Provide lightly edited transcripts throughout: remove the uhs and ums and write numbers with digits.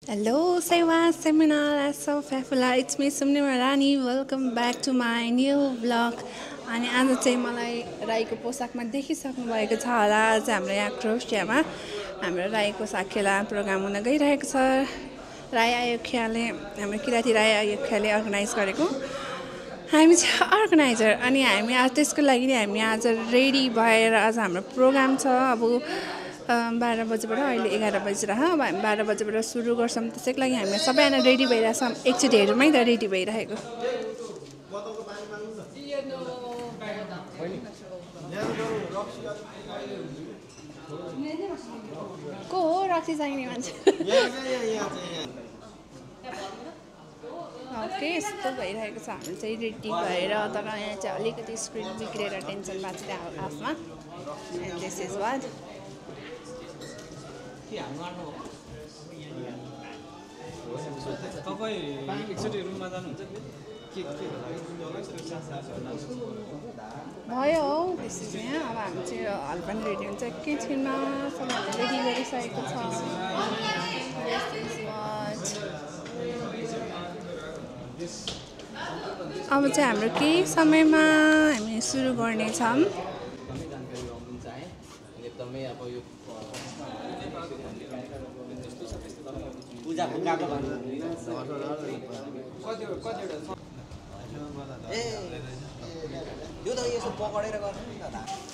Hello, Saiwa Seminar so Fafula. It's me Sumni Marani. Welcome back to my new vlog. अनि आज चाहिँ मलाई राईको पोसाकमा देखिसक्नु भएको छ होला। आज हाम्रो यहाँ क्रोसियामा हाम्रो राईको साकेला प्रोग्राम हुन गइरहेको छ। राई आयोख्याले हाम्रो किराती राई आयोख्याले अर्गनाइज गरेको हामी चाहिँ अर्गनाइजर अनि हामी आज त्यसको लागि नि हामी आज रेडी भएर आज हाम्रो प्रोग्राम छ। अब 12 बजेबाट अहिले 11 बजिरह अब हामी 12 बजेबाट सुरु गर्छौं। त्यसैको लागि हामी सबैजना रेडी भइरहेछौं। एकचोटी हेरौँ है त रेडी भइरहेको। को हो रक्सी चाहिने मान्छे? ओके यस्तो भइरहेको छ। हामी चाहिँ रेडी भएर तर यहाँ चाहिँ अलिकति स्क्रिन बिग्रेर टेन्सन भएको छ हाफमा। एन्ड दिस इज वाट भयो हौ त्यसै यहाँ अब हामी चाहिँ हल्पन रेडी हुन्छ एकैछिनमा। सबैले रेडी गरिसकेको छ। अब चाहिँ हाम्रो केही समयमा हामी सुरु गर्नेछौँ।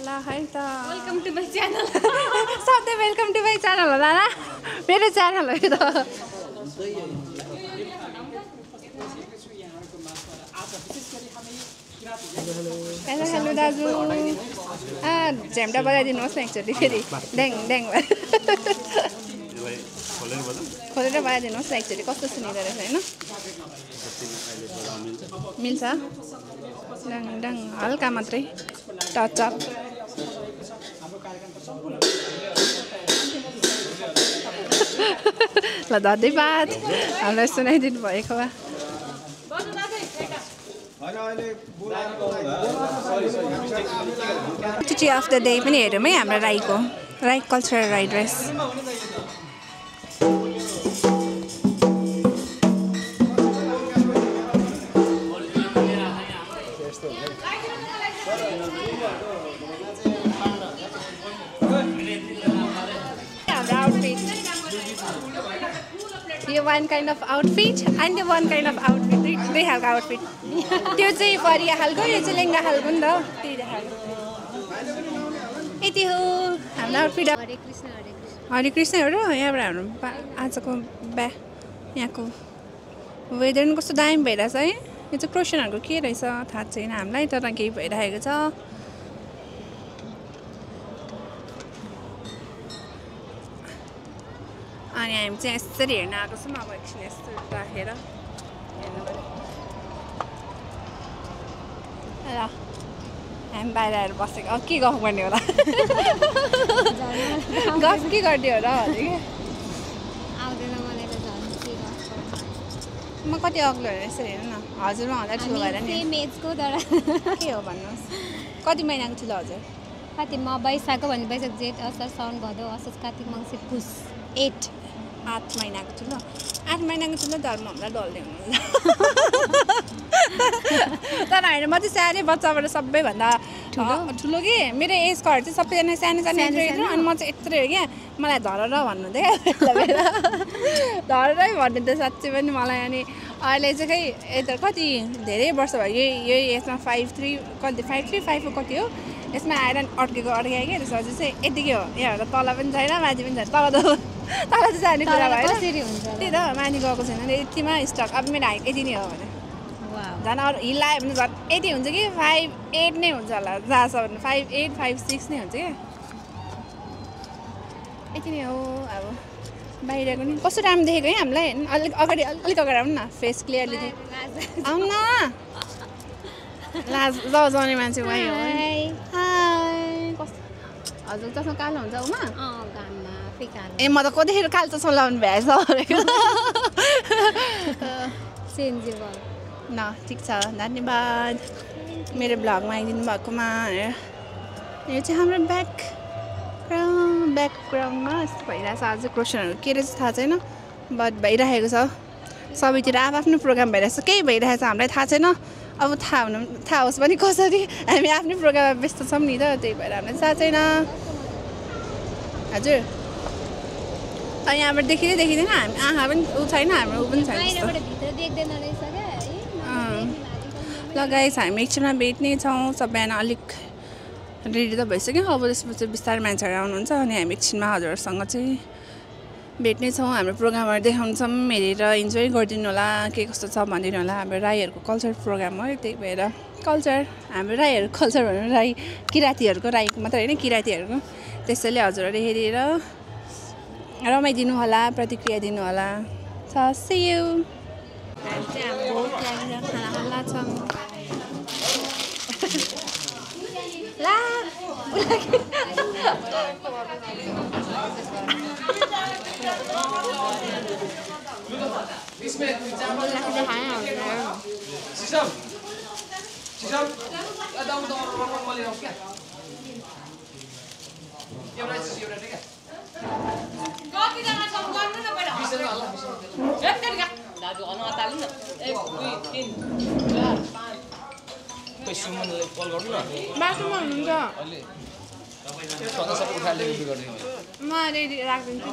ल है त वेलकम टु माई च्यानल। सधैँ वेलकम टु माई च्यानल हो दादा। मेरो च्यानल हो यो त। हेलो हेलो दाजु। झ्याम्टा बजाइदिनुहोस् न एकचोटि फेरि ड्याङ ड्याङ खोलेर बजाइदिनुहोस् न एकचोटि। कस्तो सुनिँदो रहेछ होइन? मिल्छ ड्याङ ड्याङ हल्का मात्रै टचअप। ल धन्यवाद हामीलाई सुनाइदिनु भएको भए। टिटी अफ द डे पनि हेरौँ है हाम्रो राईको राई कल्चरल राई ड्रेस। यो one kind of outfit and यो वान काइन्ड अफ आउटफिट दुई खालको आउटफिट। त्यो चाहिँ फरिया खालको यो चाहिँ लेङ्गा खालको नि त। त्यही खालको यति हो हाम्रो आउटफिट। हरे कृष्ण हरे कृष्ण। हरे कृष्णहरू यहाँबाट हाम्रो आजको यहाँको वेदर पनि कस्तो दामी भइरहेछ है। यो चाहिँ क्रोसियनहरूको के रहेछ थाहा छैन हामीलाई तर केही भइरहेको छ। अनि हामी चाहिँ यसरी हेर्न आएको छौँ। अब एकछिन यस्तो राखेर हेर्नु पऱ्यो। ल हामी बाहिर आएर बसेको। अब के गफ गर्ने होला? गफ के गर्ने हो र भनेको? आउँदैन मलाई त झन् के गर्छ। म कति अग्लो हेरेर यसरी हेर्नु न। हजुरमा भन्दा ठुलो भएर नि सेम एजको तर के हो भन्नुहोस्। कति महिनाको ठुलो हजुर? कति म वैशाखको भने वैशाख जेठ असार साउन भदौ असोज कार्तिक मङ्सिर पुस 8 महिनाको ठुलो। 8 महिनाको ठुलो धर्म हामीलाई डल्दै हुनुहुन्छ। तर होइन म चाहिँ सानै बच्चाबाट सबैभन्दा ठुलो कि मेरो एजकोहरू चाहिँ सबैजना सानो सानो रहेछ। अनि म चाहिँ यत्रो हो क्या मलाई धरर भन्नुहुन्थ्यो क्या बेला धररै भन्नुहुन्थ्यो साँच्चै पनि मलाई। अनि अहिले चाहिँ खै यता कति धेरै वर्ष भयो यही एजमा 5-3 कति 5-3 5 कति हो यसमा आएर अड्केको अड्कायो क्या। त्यसपछि चाहिँ यतिकै हो। यहाँ तल पनि छैन माथि पनि छैन। तल चाहिँ जाने कुरा भयो। त्यही त माथि गएको छैन यतिमा स्टक। अब मेरो हाइट यति नै हो भने झन् अरू हिल आयो भने झन् यति हुन्छ कि 5'8" नै हुन्छ होला। जहाँछ भने 5'8" 5'6" नै हुन्छ क्या। यति नै हो। अब बाहिरको नि कस्तो राम्रो देखेको है हामीलाई। अलिक अगाडि आउनु न फेस क्लियरली आउनु न। लाज जाउने मान्छे भयो। कस्तो हजुर चस्मा कालो हुन्छ उमा? ए म त कतिखेर कालो चस्मा लाउनु भएछ भनेको। चेन्जेबल न ठिक छ धन्यवाद मेरो ब्लगमा आइदिनु भएकोमा। यो चाहिँ हाम्रो ब्याकग्राउन्डमा यस्तो भइरहेछ। आज क्रोसियनहरू के रहेछ थाहा छैन। बट भइरहेको छ सबैतिर आफ्नो प्रोग्राम भइरहेको छ केही भइरहेको छ हामीलाई थाहा छैन अब थाहा होस् पनि कसरी हामी आफ्नै प्रोग्राममा व्यस्त छौँ नि त त्यही भएर हामीलाई थाहा छैन हजुर यहाँबाट देखिँदैन हामी आँखा पनि ऊ छैन हाम्रो ऊ पनि छैन ल गाइस हामी एकछिनमा भेट्ने छौँ सबैजना अलिक रेडी त भइसक्यो अब त्यसपछि बिस्तारै मान्छेहरू आउनुहुन्छ अनि हामी एकछिनमा हजुरहरूसँग चाहिँ भेट्ने छौँ हाम्रो प्रोग्रामहरू देखाउँछौँ हेरेर इन्जोय गरिदिनु होला के कस्तो छ भनिदिनु होला हाम्रो राईहरूको कल्चर प्रोग्राम हो त्यही भएर कल्चर हाम्रो राईहरूको कल्चर भन्नु राई किराँतीहरूको राईको मात्र होइन किराँतीहरूको त्यसैले हजुरहरूले हेरेर रमाइदिनु होला प्रतिक्रिया दिनु होला सी यू सुमनले कल गर्नु न बाटोमा हुनुहुन्छ सबै उठाएर रेडी गरिदिनु म रेडी राखिदिन्छु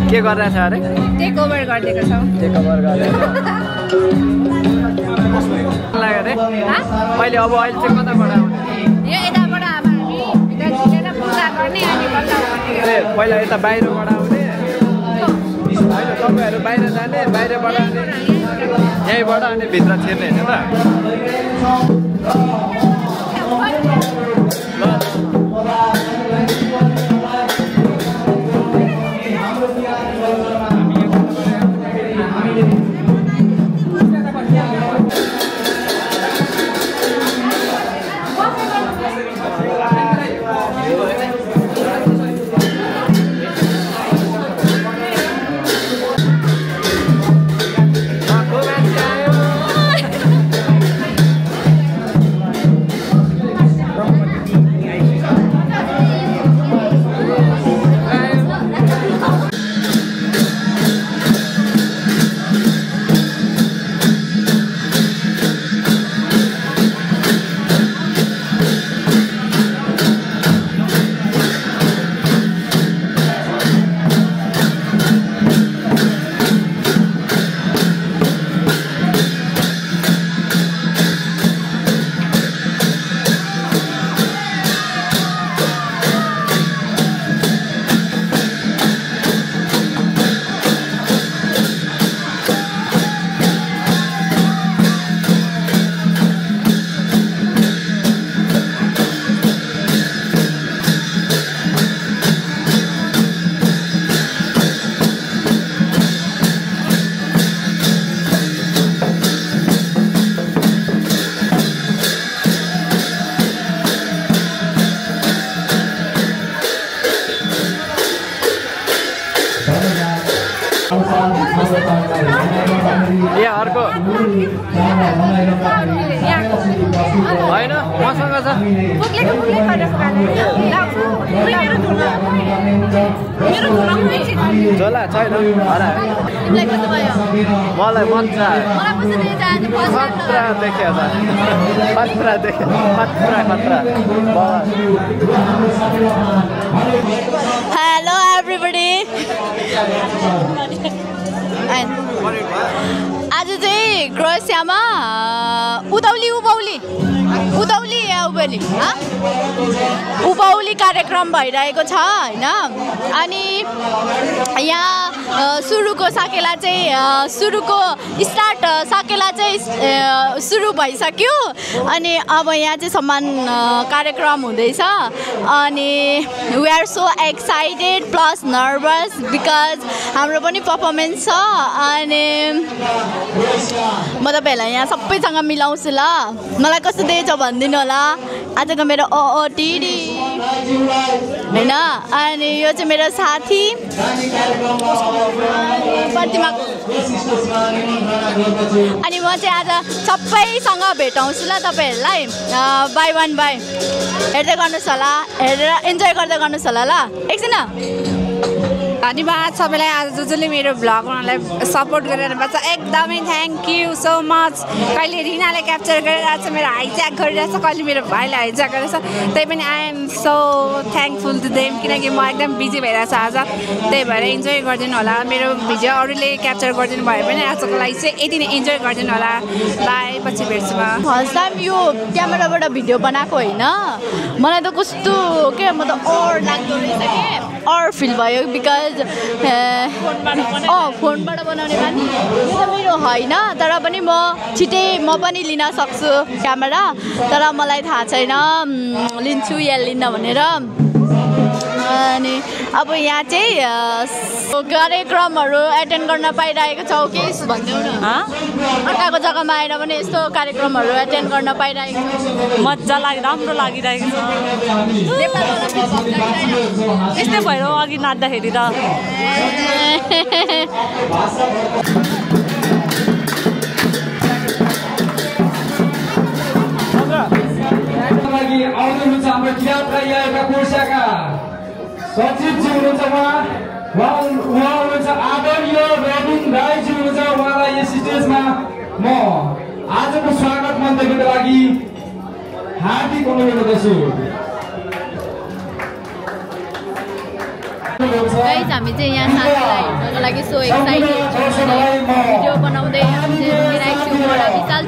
के गरिरहेछ अरे टेक ओभर गरिदिएको छौँ टेक ओभर गरेर लाग्यो अरे मैले अब अहिले चाहिँ कताबाट आउने यो यताबाट अब हामी भित्र झिकेर पूजा गर्ने अनि बल्ल ए पहिला यता बाहिरबाट आउने होइन तपाईँहरू बाहिर जाने बाहिरबाट आउने यहीँबाट अनि भित्र छिर्ने होइन त यहाँ अर्को होइन मसँग छ झोला छैन मलाई मजा खतरा देख्यो त खतरा देख्यो खतरा खतरा हेलो एभ्रीबडी आज चाहिँ क्रोएसियामा उधौली या उभौली दीपावली कार्यक्रम भइरहेको छ हैन अनि यहाँ सुरुको साकेला चाहिँ सुरुको स्टार्ट साकेला चाहिँ सुरु भइसक्यो अनि अब यहाँ चाहिँ सम्मान कार्यक्रम हुँदैछ अनि we are so excited plus nervous because हाम्रो पनि पर्फर्मेन्स छ अनि म तपाईँहरूलाई यहाँ सबैसँग मिलाउँछु ल मलाई कस्तो देखेछ भनिदिनु होला आजको मेरो ओटिडी हैन अनि यो चाहिँ मेरो साथी प्रतिमा अनि म चाहिँ आज सबैसँग भेटाउँछु ल तपाईँहरूलाई बाई वान बाई हेर्दै गर्नुहोस् होला हेरेर इन्जोय गर्दै गर्नुहोस् होला ल एकछिन धन्यवाद सबैलाई आज जसले मेरो भ्लग उनीहरूलाई सपोर्ट गरिरहनु भएको छ एकदमै थ्याङ्क यू सो मच कहिले रिनाले क्याप्चर गरिरहेको छ मेरो हाइज्याक गरिरहेको छ कहिले मेरो भाइले हाइज्याक गरेको छ त्यही पनि I am so thankful to them किनकि म एकदम बिजी भइरहेको छु आज त्यही भएर इन्जोय गरिदिनु होला मेरो भिडियो अरूले क्याप्चर गरिदिनु भयो भने आजको लागि चाहिँ यति नै इन्जोय गरिदिनु होला बाई पछि भेट्छु म फर्स्ट टाइम यो क्यामेराबाट भिडियो बनाएको होइन मलाई त कस्तो के म त लाग्दो रहेछ के फिल भयो बिकज फोनबाट बनाउने बानी यो त मेरो होइन तर पनि म छिटै म पनि लिन सक्छु क्यामेरा तर मलाई थाहा छैन लिन्छु या लिन्न भनेर अनि अब यहाँ चाहिँ कार्यक्रमहरू एटेन्ड गर्न पाइरहेको छौँ के भन्देऊ न अर्काको जग्गामा आएर पनि यस्तो कार्यक्रमहरू एटेन्ड गर्न पाइरहेको छौँ मजा राम्रो लागिरहेको छ यस्तै भएर अघि नाच्दाखेरि त सचिवजी हुनुहुन्छ उहाँ हुनुहुन्छ आदरणीय रबिन राईजी हुनुहुन्छ उहाँलाई यस स्टेजमा म आजको स्वागत मन्तव्यको लागि हार्दिक अनुरोध गर्दछु हामी चाहिँ यहाँ साथीलाई हेर्नको लागि सो एक्साइटेड भिडियो बनाउँदै विशाल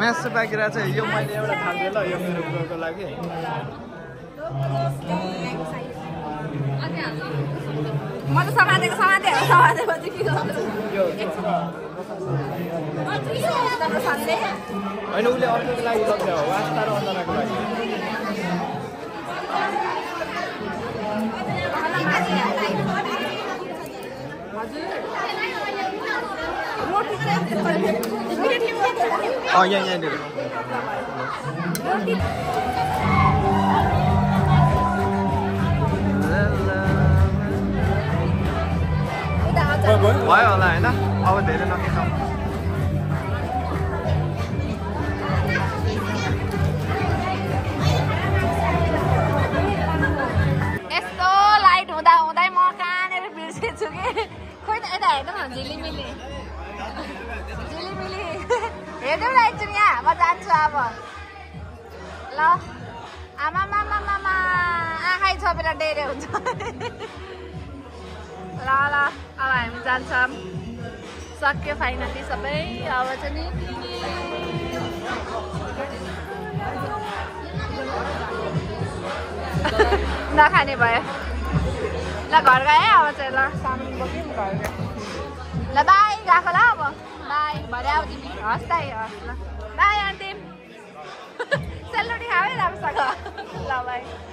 म्यास बाँकी रहेछ यो मैले एउटा थाल्दिएँ ल यो मेरो ब्रोको लागि म त समातेपछि के गर्छु होइन उसले अर्कोको लागि लग्यो वास्ता र अन्तराको लागि यहाँनिर भयो होला होइन अब धेरै नखिचाउँ यस्तो लाइट हुँदा हुँदै म कहाँनिर बिर्सेछु कि खोइ त यता हेर्नु न झिलिमिली हेर्नु न एकछिन यहाँ म जान्छु अब ल आमा आँखै छोपेर डेरे हुन्छ ल अब हामी जान्छौँ सक्यो फाइनली सबै अब चाहिँ नि नखाने भयो ल घर गएँ अब चाहिँ ल सामान बोक्यौँ घर गएँ ल बाई गएको ल अब बाई भरे आऊ तिमी हस् त हस् ल बाई अन्तिम सेलरोटी खाऊ है राम्रोसँग ल बाई